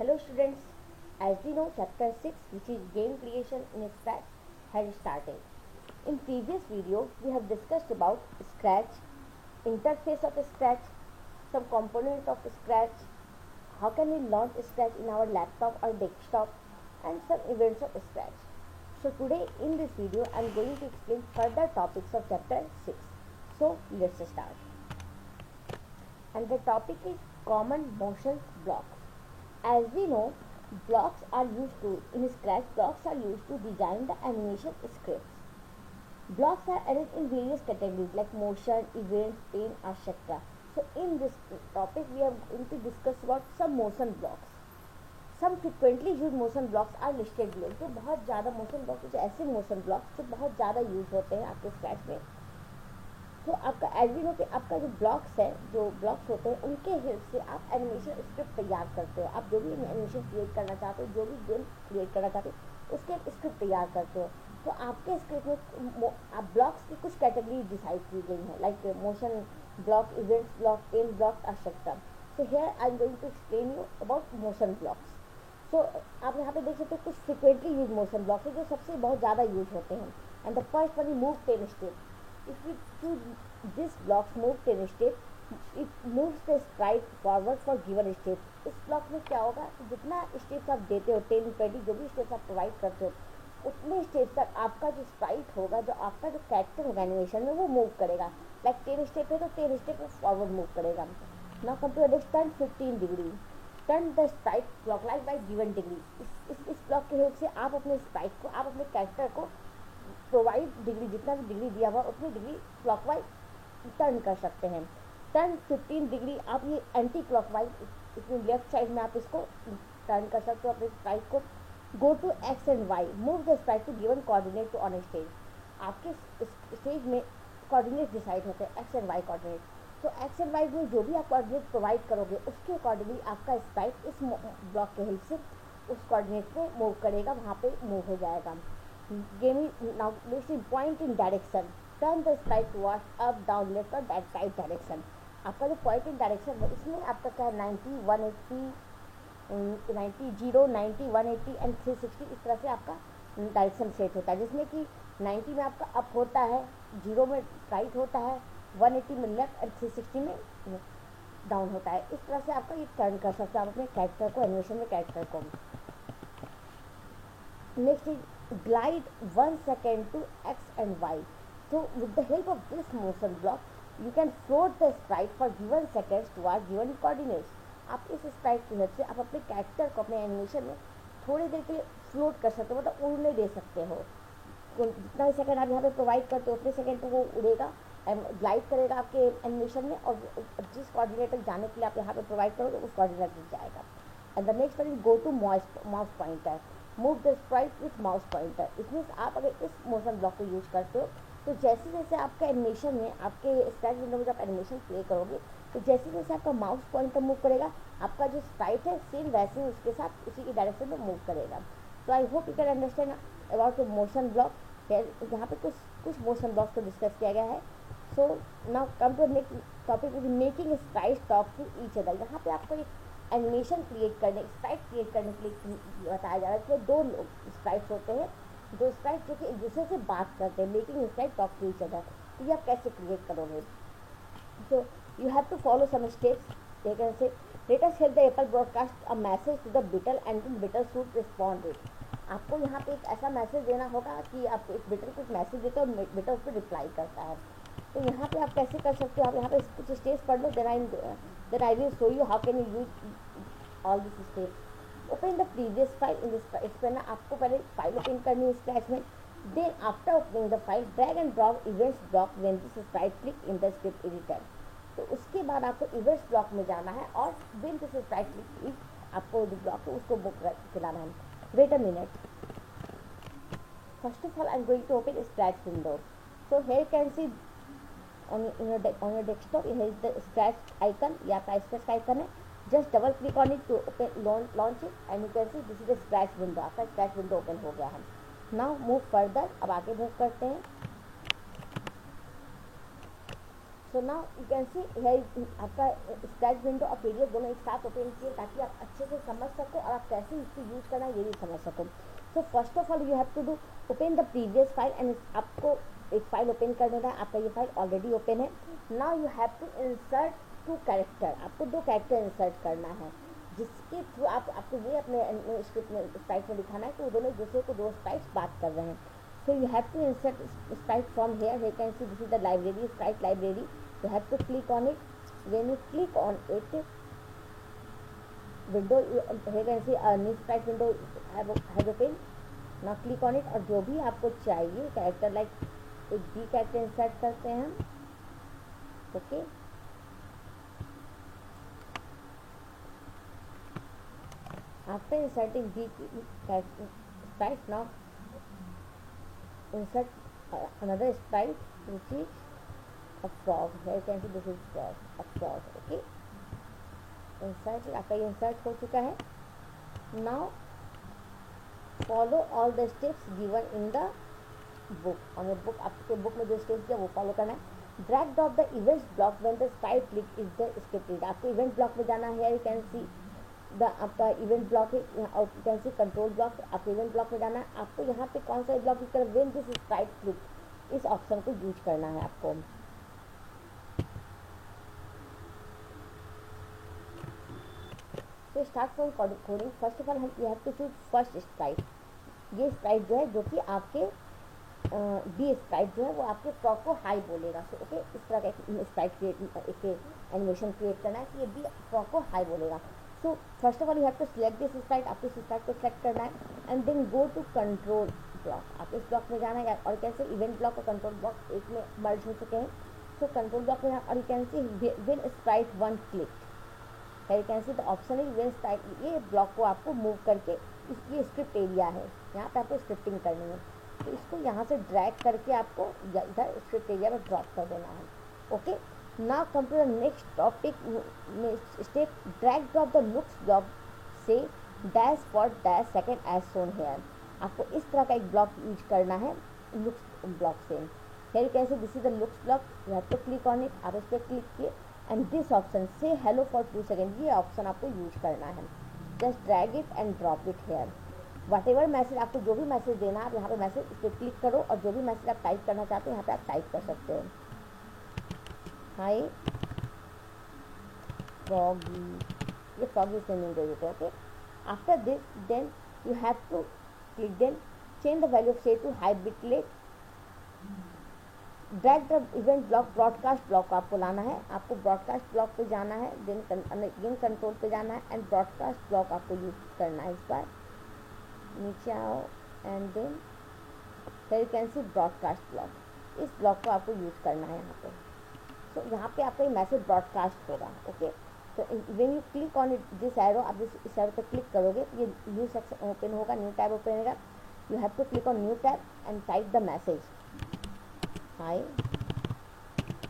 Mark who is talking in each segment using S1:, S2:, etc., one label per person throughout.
S1: Hello students, as we know chapter 6 which is game creation in Scratch has started. In previous video we have discussed about Scratch, interface of Scratch, some components of Scratch, how can we launch Scratch in our laptop or desktop and some events of Scratch. So today in this video I am going to explain further topics of chapter 6. So let's start. And the topic is common motion blocks. As we know, blocks are used to, in Scratch, blocks are used to design the animation scripts. Blocks are arranged in various categories like motion, events, paint, etc. So in this topic, we are going to discuss about some motion blocks. Some frequently used motion blocks are listed below. जो बहुत ज़्यादा motion blocks, कुछ ऐसे motion blocks जो बहुत ज़्यादा use होते हैं आपके स्क्रैच में. तो आपका एज वी नो कि आपका जो ब्लॉक्स है, जो ब्लॉक्स होते हैं उनके हेल्प से आप एनिमेशन स्क्रिप्ट तैयार करते हो. आप जो भी एनिमेशन क्रिएट करना चाहते हो, जो भी गेम क्रिएट करना चाहते हो, उसके एक स्क्रिप्ट तैयार करते हो. तो आपके स्क्रिप्ट में आप ब्लॉक्स की कुछ कैटेगरी डिसाइड की गई है, like motion block, events block, pen block, etcetera. So here I am going to explain you about motion blocks. So आप यहाँ पे देख सकते हो कुछ फ्रिक्वेंटली यूज मोशन ब्लॉक्स है जो सबसे बहुत ज़्यादा यूज होते हैं. And the first one is move 10 step. If we choose this blocks move 10 step, it moves the sprite forward for given step. इस ब्लॉक में क्या होगा कि जितना स्टेप्स आप देते हो 10, 20 जो भी स्टेप्स आप प्रोवाइड करते हो उतने स्टेप्स तक आपका जो स्प्राइट होगा, जो आपका जो कैरेक्टर होगा एनिमेशन में वो मूव करेगा. लाइक 10 स्टेप है तो 10 स्टेप वो फॉरवर्ड मूव करेगा. Now come to next turn 15 degree. Turn the sprite clockwise by given degree. इस ब्लॉक के हेल्प से आप अपने स्प्राइट को, आप अपने कैरेक्टर को प्रोवाइड डिग्री, जितना भी डिग्री दिया हुआ उतनी डिग्री क्लॉकवाइज टर्न कर सकते हैं. टर्न 15 डिग्री आप ये एंटी क्लॉकवाइज, इसमें लेफ्ट साइड में आप इसको टर्न कर सकते हो अपने स्प्राइट को. Go to X and Y, move the sprite to given coordinate to on stage. आपके स्टेज में कोऑर्डिनेट डिसाइड होते हैं, एक्स एंड वाई कोऑर्डिनेट. तो एक्स एंड वाई में जो भी आप कोऑर्डिनेट प्रोवाइड करोगे उसके अकॉर्डिंगली आपका स्प्राइट इस ब्लॉक के हेल्प से उस कोऑर्डिनेट पे मूव करेगा, वहाँ पे मूव हो जाएगा. Now next is point in direction. Turn the sprite towards up, down, left और right direction. आपका जो point in direction है इसमें आपका क्या है 90, 180, 90, 0, 90, 180 एंड 360 इस तरह से आपका डायरेक्शन सेट होता है, जिसमें कि 90 में आपका अप होता है, 0 में राइट होता है, 180 में लेफ्ट एंड 360 में डाउन होता है. इस तरह से आपका ये टर्न कर सकते हो आप अपने कैरेक्टर को, एनिमेशन में कैरेक्टर को. Next is glide 1 second to x and y. So with the help of this motion block you can float the sprite for given seconds towards given coordinates. आप इस स्प्राइट की help से आप अपने character को अपने animation में थोड़ी देर के लिए फ्लोट कर सकते हो, मतलब उड़ने दे सकते हो. जितना सेकंड आप यहाँ पे प्रोवाइड करते हो उतने सेकंड पे वो उड़ेगा, ग्लाइड करेगा आपके एनिमेशन में, और जिस कोऑर्डिनेट तक जाने के लिए आप यहाँ पे प्रोवाइड करोगे उस कोऑर्डिनेट तक जाएगा. And the next one is go to mouse pointer. Move the sprite with mouse pointer. इसमें आप अगर इस मोशन ब्लॉक को यूज करते हो तो जैसे जैसे आपका एनिमेशन में, आपके स्क्रैच विंडो में जब एनिमेशन प्ले करोगे तो जैसे जैसे आपका माउस पॉइंटर मूव करेगा आपका जो स्प्राइट है सेम वैसे ही उसके साथ उसी की डायरेक्शन में मूव करेगा. तो I hope you can understand about the motion block. यहाँ पे कुछ मोशन ब्लॉक्स को डिस्कस किया गया है. So now come to next topic is making sprite talk to each other. यहाँ पे आपको एक एनिमेशन क्रिएट करने, स्प्राइट क्रिएट करने के लिए बताया जा रहा है. इसमें दो स्प्राइट्स होते हैं, दो स्प्राइट जो कि एक दूसरे से बात करते हैं, making sprite talk to each other. तो ये आप कैसे क्रिएट करोगे? So you have to follow some steps. they can say let us help the apple broadcast a message to the beetle and then beetle should respond it. आपको यहाँ पे एक ऐसा मैसेज देना होगा कि आप एक बीटल को मैसेज देते हो, बीटल उस पर रिप्लाई करता है. तो यहाँ पे आप कैसे कर सकते हो? आप यहाँ पे कुछ स्टेप्स पढ़ लो, then I will show you how can you use all these steps. Open the previous file in this. इस पर ना आपको पहले फाइल ओपन करनी है स्क्रैच में. Then after opening the file, drag and drop events block when this sprite click in the script editor. तो उसके बाद आपको events block में जाना है और when this sprite click आपको जो ब्लॉक है उसको बुक चलाना है. Wait a minute. First of all, I'm going to open Scratch window. So here you can see on your desktop, here is the Scratch icon. ये आपका Scratch icon है. Just double click on it to open launch it, and you can see this is the Scratch window. आपका Scratch window open हो गया है. Now move further. अब आगे move करते हैं. सो नाउ यू कैन सी है आपका स्क्रैच विंडो और पीडीएफ दोनों एक साथ ओपन किए ताकि आप अच्छे से समझ सको और आप कैसे इसको यूज करना है ये भी समझ सको. So first of all you have to do open the previous file and आपको एक फाइल ओपन कर देना है. आपका ये फाइल ऑलरेडी ओपन है. Now you have to insert 2 character. आपको 2 कैरेक्टर इंसर्ट करना है जिसके थ्रू आपको ये अपने स्क्रिप्ट में स्प्राइट में दिखाना है कि वो दोनों एक दूसरे को 2 स्प्राइट्स बात कर रहे हैं. So you have to insert sprite from here. You can see this is the library, sprite library. You have to click on it. When you click on it, window you can see a new sprite window have opened. Now click on it और जो भी आपको चाहिए character like एक B character insert करते हैं हम. Okay after inserting B sprite now insert another sprite which is a frog. Here you can see this is a frog. Okay, insert आपका ये insert हो चुका है. Now follow all the steps given in the book. on the book आपके book में जो steps दिया वो follow करना है. Drag drop the events block when the sprite click is the scripted. आपको event block में जाना है. You can see आपका इवेंट ब्लॉक है. You can see control block. आपको इवेंट ब्लॉक में जाना है. आपको यहाँ पे कौन सा ब्लॉक यूज करना है? व्हेन दिस स्प्राइट क्लिक, इस ऑप्शन को यूज करना है आपको. तो start from coding. First of all हम you have to choose first sprite. ये स्प्राइट जो है जो कि आपके बी स्प्राइट जो है वो आपके फ्रॉग को हाई बोलेगा. सो ओके इस तरह का स्प्राइट क्रिएट एक एनिमेशन क्रिएट करना है कि ये बी फ्रॉग को हाई बोलेगा. So first of all you have to select this sprite. आपको इस sprite को select करना है and then go to control block. आप इस ब्लॉक में जाना है और कैसे इवेंट ब्लॉक और कंट्रोल ब्लॉक एक में मर्ज हो चुके हैं. सो कंट्रोल ब्लॉक में जाना और you can see when Sprite 1 click. You can see the option है व्हेन स्प्राइट. ये ब्लॉक को आपको मूव करके ये स्क्रिप्ट एरिया है, यहाँ पे आपको स्क्रिप्टिंग करनी है. तो इसको यहाँ से ड्रैग करके आपको इधर स्क्रिप्ट एरिया में ड्रॉप कर देना है. Okay now come to the next topic step. Drag drop the looks block से dash for dash second as shown here. आपको इस तरह का एक ब्लॉक यूज करना है looks ब्लॉक से. here you can see this is the looks block. you have to click on it. आप इस पर क्लिक किए and this option say hello for 2 seconds. ये ऑप्शन आपको यूज करना है. just drag it and drop it here. whatever message आपको जो भी मैसेज देना है आप यहाँ पे मैसेज इस पर क्लिक करो और जो भी मैसेज आप टाइप करना चाहते हो यहाँ पे आप टाइप कर सकते हो. हाई फ्रॉगी, ये फ्रॉगी से मीन दे देते हैं. Okay after this then you have to click then change the value of say to hi bitrate. Drag the event block broadcast block आपको लाना है. आपको ब्रॉडकास्ट ब्लॉक पे जाना है देन कंट्रोल पे जाना है एंड ब्रॉडकास्ट ब्लॉक आपको यूज करना है. इस बार नीचे आओ and then you can see broadcast block. इस ब्लॉक को आपको यूज करना है यहाँ पे. तो यहाँ पे आपका ये मैसेज ब्रॉडकास्ट होगा. ओके तो when you click on it this arrow, आप इस एरो पे क्लिक करोगे तो ये न्यू सेक्शन ओपन होगा, न्यू टैब ओपन होगा. You have to click on new tab and type the message hi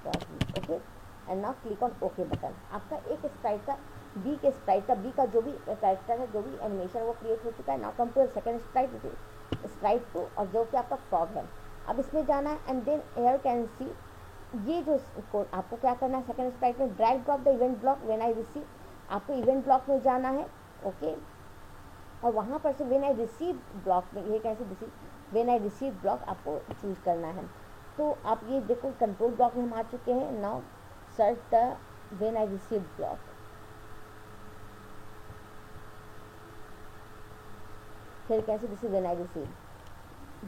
S1: froggy. Okay and now click on okay button. आपका एक स्प्राइट का बी का जो भी कैरेक्टर है, जो भी एनिमेशन वो क्रिएट हो चुका है. Now come to second sprite 2 और जो कि आपका फ्रॉग है. अब इसमें जाना है and then here can see ये जो आपको क्या करना है सेकंड स्प्राइट में drag drop the event block when I receive. आपको इवेंट ब्लॉक में जाना है. ओके और वहाँ पर से व्हेन आई रिसीव ब्लॉक में ये कैसे receive when I receive block आपको चूज करना है. तो आप ये देखो कंट्रोल ब्लॉक में हम आ चुके हैं. Now search the when I receive block. फिर कैसे this is when I receive.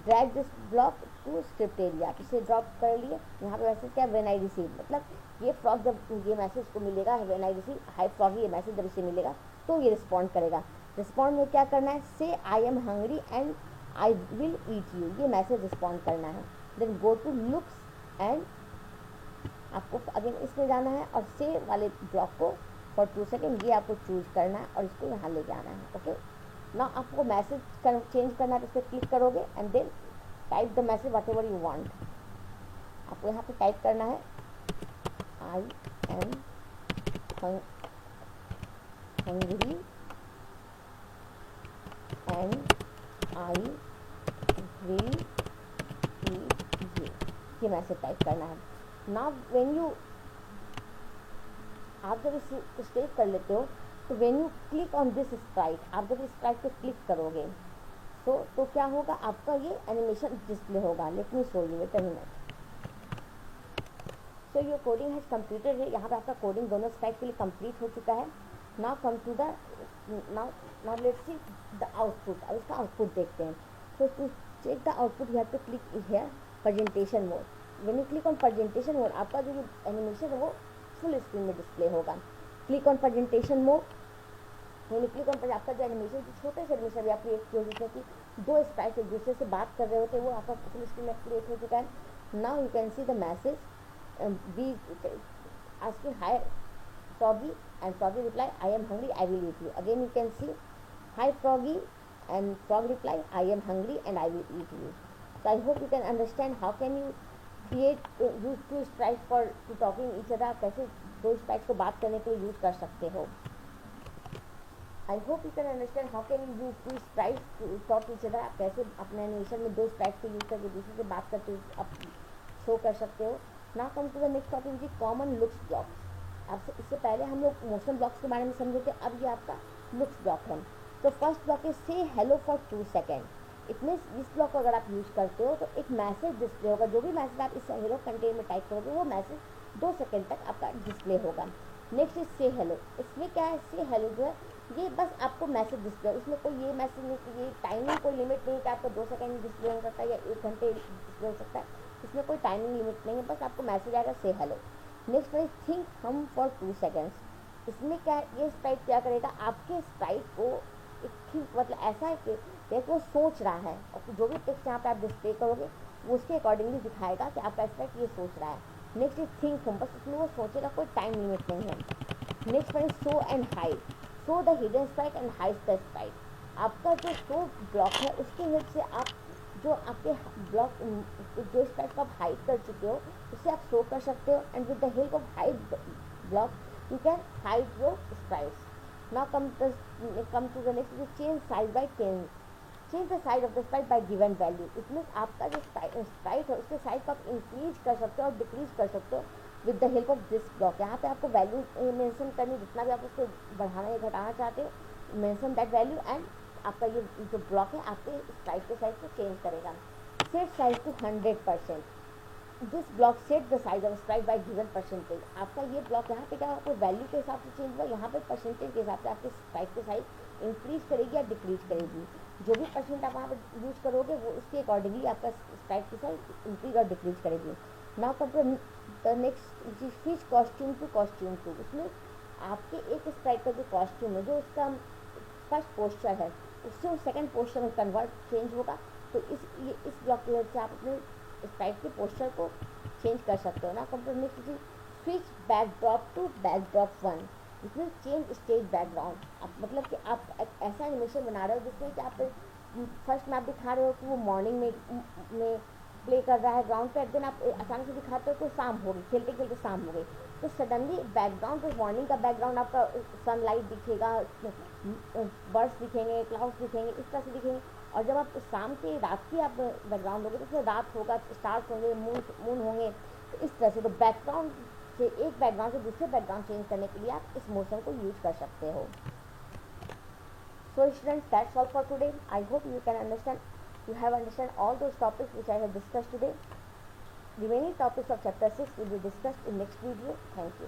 S1: Drag this block to script area. इसे ड्रॉप कर लिए. यहाँ पे मैसेज क्या व्हेन आई रिसीव, मतलब ये फ्रॉग जब ये मैसेज को मिलेगा when I receive high frog, ये मैसेज जब इसे मिलेगा तो ये रिस्पॉन्ड करेगा. रिस्पॉन्ड में क्या करना है say I am hungry and I will eat you, ये मैसेज रिस्पॉन्ड करना है. Then go to looks and आपको अगेन इसमें जाना है और से वाले ब्लॉक को फॉर 2 सेकेंड ये आपको चूज करना है और इसको यहाँ लेके आना है. ओके ना आपको मैसेज चेंज करना है तो इस पर क्लिक करोगे and then type the message whatever you want. आपको यहाँ पे टाइप करना है I am hungry and I will eat you, ये मैसेज टाइप करना है. नाउ व्हेन यू आप जब इस स्टेज कर लेते हो तो when you click on this Sprite, आप जब इस स्प्राइट पे क्लिक करोगे तो क्या होगा, आपका ये एनिमेशन डिस्प्ले होगा। Let me show you it a minute. So your coding has completed है, यहाँ पे आपका कोडिंग दोनों स्प्राइट के लिए कंप्लीट हो चुका है। Now come to the now let's see the output. अब इसका आउटपुट देखते हैं। So to check the output you have to click here presentation mode. When you click on presentation mode, आपका जो एनिमेशन है वो फुल स्क्रीन में display होगा। Click on presentation mode, when you click on पर आपका जो एनिमेशन, जो छोटे से एनिमेशन भी आप क्रिएट किए जिसमें कि दो स्प्राइट एक दूसरे से बात कर रहे होते हैं, वो आपका फुल स्क्रीन में क्रिएट हो चुका है। Now you can see the message be asking hi Froggy, and Froggy reply, I am hungry, I will eat you. Again you can see hi Froggy, and Frog reply, I am hungry and I will eat you. So I hope you can understand how can you create use two sprites for to talking each other. आप कैसे दो sprites को बात करने के लिए use कर सकते हो। I hope you can understand how can you use two sprites to talk each other. आप कैसे अपने एनिमेशन में दो sprites को यूज करके दूसरे से बात करके आप शो कर सकते हो। Now come to the next topic जी, कॉमन लुक्स ब्लॉक्स। आपसे इससे पहले हम लोग मोशन ब्लॉक्स के बारे में समझे थे, अब ये आपका लुक्स ब्लॉक है। तो फर्स्ट ब्लॉक है से हेलो फॉर 2 सेकेंड। इतने इस ब्लॉक को अगर आप यूज करते हो तो एक मैसेज डिस्प्ले होगा। जो भी मैसेज आप इस हेलो कंटेनर में टाइप करोगे वो मैसेज 2 सेकेंड तक आपका डिस्प्ले होगा। नेक्स्ट इज से हेलो। इसमें क्या है, से हेलो जो है ये बस आपको मैसेज डिस्प्ले, इसमें कोई ये मैसेज नहीं, ये टाइमिंग कोई लिमिट नहीं कि आपको 2 सेकेंड डिस्प्ले हो सकता है या 1 घंटे डिस्प्ले हो सकता है। इसमें कोई टाइमिंग लिमिट नहीं है, बस आपको मैसेज आएगा से हेलो। नेक्स्ट है थिंक हम फॉर 2 सेकेंड्स। इसमें क्या है, ये स्प्राइट क्या करेगा, आपके स्प्राइट को एक थिंक मतलब ऐसा है कि वो सोच रहा है और जो भी टेक्स्ट यहाँ पे आप डिस्प्ले करोगे वो उसके अकॉर्डिंगली दिखाएगा कि आपका स्प्राइट ये सोच रहा है। नेक्स्ट इज थिंक हम, बस उसमें वो सोचेगा, कोई टाइम लिमिट नहीं है। Next one is show and hide. Show the hidden Sprite and hide the Sprite. आपका जो शो ब्लॉक है उसकी हेल्प से आप जो आपके ब्लॉक जो स्प्राइट को आप हाइड कर चुके हो उससे आप शो कर सकते हो। And with the help of hide block you can hide your sprites. Now come to the next, change size by change the size of the sprite by given value. इसमें आपका जो स्प्राइट है उसके size को आप increase कर सकते हो और डिक्रीज कर सकते हो with the help of this block. यहाँ पे आपको वैल्यू मेंशन करनी, जितना भी आप उसको बढ़ाना या घटाना चाहते हो मेंशन दैट वैल्यू, एंड आपका ये जो ब्लॉक है आपके स्प्राइट के साइज को चेंज करेगा। Set size to 100%। This block set the size of sprite by given percentage. आपका ये ब्लॉक यहाँ पे क्या आपको वैल्यू के हिसाब से चेंज हुआ, यहाँ पे परसेंटेज के हिसाब से आपके स्प्राइट के साइज इंक्रीज करेगी या डिक्रीज करेगी। जो भी परसेंट आप वहाँ पर यूज करोगे वो उसके अकॉर्डिंगली आपका स्प्राइट की साइज इंक्रीज और डिक्रीज करेगी। Now come to the next, switch costume to costume two. उसमें आपके एक स्प्राइट का जो कॉस्ट्यूम है, जो उसका फर्स्ट पोस्चर है, उससे वो सेकंड पोस्चर में कन्वर्ट चेंज होगा। तो इस ब्लॉक की वजह से आप अपने स्प्राइट के पोस्चर को चेंज कर सकते हो ना। Computer next switch backdrop to backdrop 1। इसमें चेंज स्टेज बैकग्राउंड। आप मतलब कि आप एक ऐसा एनिमेशन बना रहे हो जिसमें कि आप फर्स्ट में आप दिखा रहे हो कि वो मॉर्निंग में प्ले कर रहा है ग्राउंड पे, देन आप अचानक से दिखाते हो तो शाम हो गई, खेलते खेलते शाम हो गई, तो सडनली बैकग्राउंड पे मॉर्निंग का बैकग्राउंड आपका सनलाइट दिखेगा, बर्ड्स दिखेंगे, क्लाउड्स दिखेंगे, इस तरह से दिखेंगे। और जब आप शाम के रात की आप बैकग्राउंड होगे तो उसमें रात होगा, स्टार्स होंगे, मून होंगे, तो इस तरह से। तो बैकग्राउंड से एक बैकग्राउंड से दूसरे बैकग्राउंड चेंज करने के लिए आप इस मोशन को यूज कर सकते हो। So students, that's all for today. I hope you can understand, you have understand all those topics which I have discussed today. Remaining topics of chapter 6 will be discussed in next video. Thank you.